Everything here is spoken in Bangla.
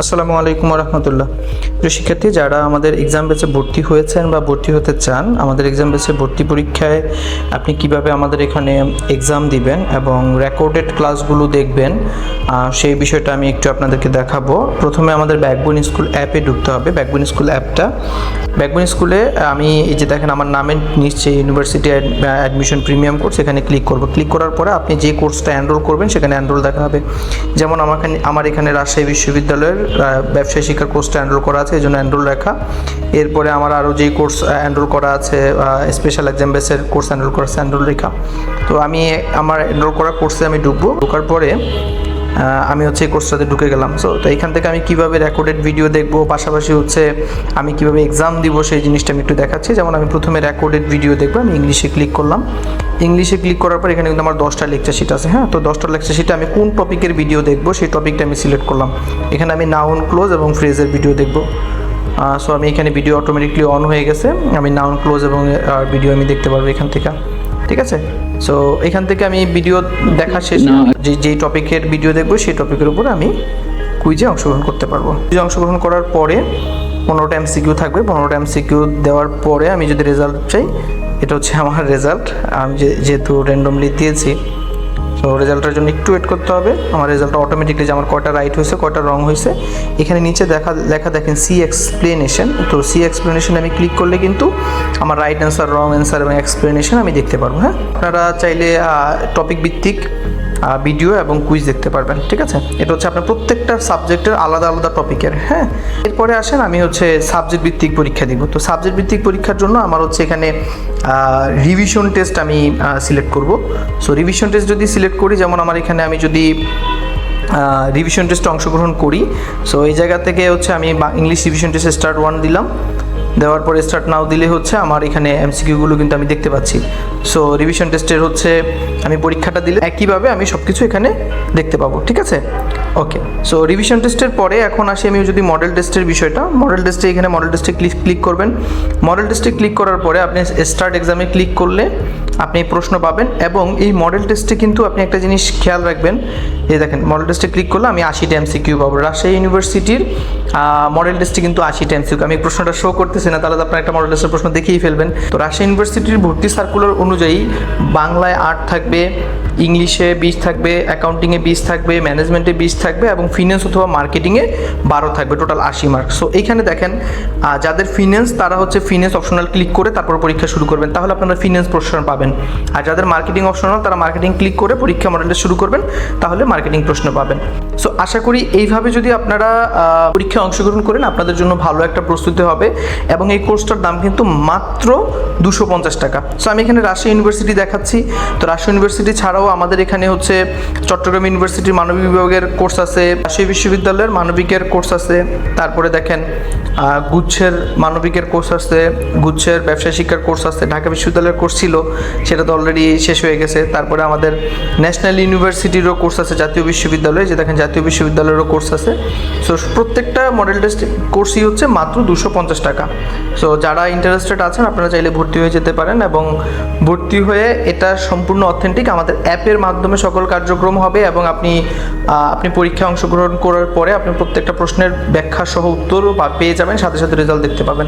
আসসালামু আলাইকুম রহমতুল্লাহ। প্রিয় শিক্ষার্থী, যারা আমাদের এক্সাম ব্যাচে ভর্তি হয়েছেন বা ভর্তি হতে চান, আমাদের এক্সাম ব্যাচে ভর্তি পরীক্ষায় আপনি কিভাবে আমাদের এখানে এক্সাম দিবেন এবং রেকর্ডেড ক্লাসগুলো দেখবেন, সেই বিষয়টা আমি একটু আপনাদেরকে দেখাবো। প্রথমে আমাদের ব্যাকবোন স্কুল অ্যাপে ঢুকতে হবে। ব্যাকবোন স্কুল অ্যাপটা, ব্যাকবোন স্কুলে আমি এই যে দেখেন আমার নামের নিচে ইউনিভার্সিটি অ্যাডমিশন প্রিমিয়াম কোর্স, এখানে ক্লিক করব। ক্লিক করার পরে আপনি যে কোর্সটা এনরোল করবেন সেখানে এনরোল দেখা হবে। যেমন আমার এখানে রাজশাহী বিশ্ববিদ্যালয়ের ব্যবসায় শিক্ষার কোর্সটা এনরোল করা আছে, এই জন্য এনরোল লেখা। এরপরে আমার আরও যেই কোর্স এনরোল করা আছে, স্পেশাল এক্সাম বেসের কোর্স এনরোল করা আছে, এনরোল লেখা। তো আমি আমার এনরোল করা কোর্সে আমি ঢুকবো। ঢোকার পরে আমি হচ্ছে এই কোর্সটাতে ঢুকে গেলাম। তো এইখান থেকে আমি কীভাবে রেকর্ডেড ভিডিও দেখবো, পাশাপাশি হচ্ছে আমি কীভাবে এক্সাম দিব সেই জিনিসটা আমি একটু দেখাচ্ছি। যেমন আমি প্রথমে রেকর্ডেড ভিডিও দেখবো, আমি ইংলিশে ক্লিক করলাম। ইংলিশে ক্লিক করার পর এখানে কিন্তু আমার 10টা লেকচার শিট আছে। হ্যাঁ, তো 10টা লেকচার শিটে আমি কোন টপিকের ভিডিও দেখবো সেই টপিকটা আমি সিলেক্ট করলাম। এখানে আমি নাউন, ক্লোজ এবং ফ্রেজের ভিডিও দেখবো। সো আমি এখানে ভিডিও অটোমেটিকলি অন হয়ে গেছে। আমি নাউন, ক্লোজ এবং ভিডিও আমি দেখতে পারবো এখান থেকে। ঠিক আছে, সো এখান থেকে আমি ভিডিও দেখা শেষ, যেই টপিকের ভিডিও দেখবো সেই টপিকের উপর আমি কুইজে অংশগ্রহণ করতে পারবো। কুইজে অংশগ্রহণ করার পরে 15টা এমসিকিউ থাকবে। 15টা এমসিকিউ দেওয়ার পরে আমি যদি রেজাল্ট চাই, এটা হচ্ছে আমার রেজাল্ট। আমি যেহেতু র্যান্ডমলি দিয়েছি, সো রেজাল্টের জন্য একটু ওয়েট করতে হবে। আমার রেজাল্টটা অটোমেটিকলি যে আমার কয়টা রাইট হয়েছে, কয়টা রং হয়েছে, এখানে নিচে লেখা দেখেন সি এক্সপ্লেনেশন। তো সি এক্সপ্লেনেশনে আমি ক্লিক করলে কিন্তু আমার রাইট অ্যান্সার, রং অ্যান্সার এবং এক্সপ্লেনেশন আমি দেখতে পারবো। হ্যাঁ, আপনারা চাইলে টপিক ভিত্তিক ভিডিও এবং কুইজ দেখতে পারবেন। ঠিক আছে, এটা হচ্ছে আপনার প্রত্যেকটা সাবজেক্টের আলাদা আলাদা টপিকের। হ্যাঁ, এরপরে আসেন আমি হচ্ছে সাবজেক্ট ভিত্তিক পরীক্ষা দিব। তো সাবজেক্ট ভিত্তিক পরীক্ষার জন্য আমার হচ্ছে এখানে রিভিশন টেস্ট আমি সিলেক্ট করব। সো রিভিশন টেস্ট যদি সিলেক্ট করি, যেমন আমার এখানে আমি যদি রিভিশন টেস্টে অংশগ্রহণ করি, সো এই জায়গা থেকে হচ্ছে আমি ইংলিশ রিভিশন টেস্টে স্টার্ট 1 দিলাম। দেওয়ার পরে স্টার্ট নাও দিলে হচ্ছে আমার এখানে এমসিকিউগুলো কিন্তু আমি দেখতে পাচ্ছি। সো রিভিশন টেস্টের হচ্ছে আমি পরীক্ষাটা দিলে একইভাবে আমি সব কিছু এখানে দেখতে পাবো। ঠিক আছে, ওকে। সো রিভিশন টেস্টের পরে এখন আসি আমি যদি মডেল টেস্টের বিষয়টা। মডেল টেস্টে এখানে মডেল টেস্টে ক্লিক করবেন। মডেল টেস্টে ক্লিক করার পরে আপনি স্টার্ট এক্সামে ক্লিক করলে আপনি প্রশ্ন পাবেন। এবং এই মডেল টেস্টে কিন্তু আপনি একটা জিনিস খেয়াল রাখবেন, এই দেখেন মডেল টেস্টে ক্লিক করলে আমি 80টা এমসিকিউ পাবো। রাজশাহী ইউনিভার্সিটির মডেল টেস্টে কিন্তু 80টা এমসিকিউ। আমি প্রশ্নটা শো করতেছি না, তাহলে আপনার একটা মডেল টেস্টের প্রশ্ন দেখেই ফেলবেন। তো রাজশাহী ইউনিভার্সিটির ভর্তি সার্কুলার অনুযায়ী বাংলায় 8 থাকবে, ইংলিশে 20 থাকবে, অ্যাকাউন্টিংয়ে 20 থাকবে, ম্যানেজমেন্টে 20 থাকবে এবং ফিন্যান্স অথবা মার্কেটিংয়ে 12 থাকবে, টোটাল 80 মার্ক। সো এইখানে দেখেন যাদের ফিন্যান্স, তারা হচ্ছে ফিন্যান্স অপশনাল ক্লিক করে তারপর পরীক্ষা শুরু করবেন, তাহলে আপনারা ফিন্যান্স প্রশ্ন পাবেন। আর যাদের মার্কেটিং অপশনাল, তারা মার্কেটিং ক্লিক করে পরীক্ষা মডেলটা শুরু করবেন, তাহলে মার্কেটিং প্রশ্ন পাবেন। সো আশা করি এইভাবে যদি আপনারা পরীক্ষায় অংশগ্রহণ করেন, আপনাদের জন্য ভালো একটা প্রস্তুতি হবে। এবং এই কোর্সটার দাম কিন্তু মাত্র 250 টাকা। সো আমি এখানে রাজশাহী ইউনিভার্সিটি দেখাচ্ছি। তো রাজশাহী ইউনিভার্সিটি ছাড়াও আমাদের এখানে হচ্ছে চট্টগ্রাম ইউনিভার্সিটির মানবিক বিভাগের কোর্স আছে, রাজশাহী বিশ্ববিদ্যালয়ের মানবিকের কোর্স আছে, তারপরে দেখেন গুচ্ছের মানবিকের কোর্স আছে, গুচ্ছের ব্যবসায় শিক্ষার কোর্স আছে। ঢাকা বিশ্ববিদ্যালয়ের কোর্স ছিল, সেটা তো অলরেডি শেষ হয়ে গেছে। তারপরে আমাদের ন্যাশনাল ইউনিভার্সিটিরও কোর্স আছে, জাতীয় বিশ্ববিদ্যালয়ে, যে দেখেন জাতীয় বিশ্ববিদ্যালয়েরও কোর্স আছে। সো প্রত্যেকটা মডেল টেস্ট কোর্সই হচ্ছে মাত্র 250 টাকা। সো যারা ইন্টারেস্টেড আছেন, আপনারা চাইলে ভর্তি হয়ে যেতে পারেন। এবং ভর্তি হয়ে এটা সম্পূর্ণ অথেন্টিক, আমাদের অ্যাপের মাধ্যমে সকল কার্যক্রম হবে। এবং আপনি পরীক্ষায় অংশগ্রহণ করার পরে আপনি প্রত্যেকটা প্রশ্নের ব্যাখ্যা সহ উত্তর পেয়ে যাবেন, সাথে সাথে রেজাল্ট দেখতে পাবেন।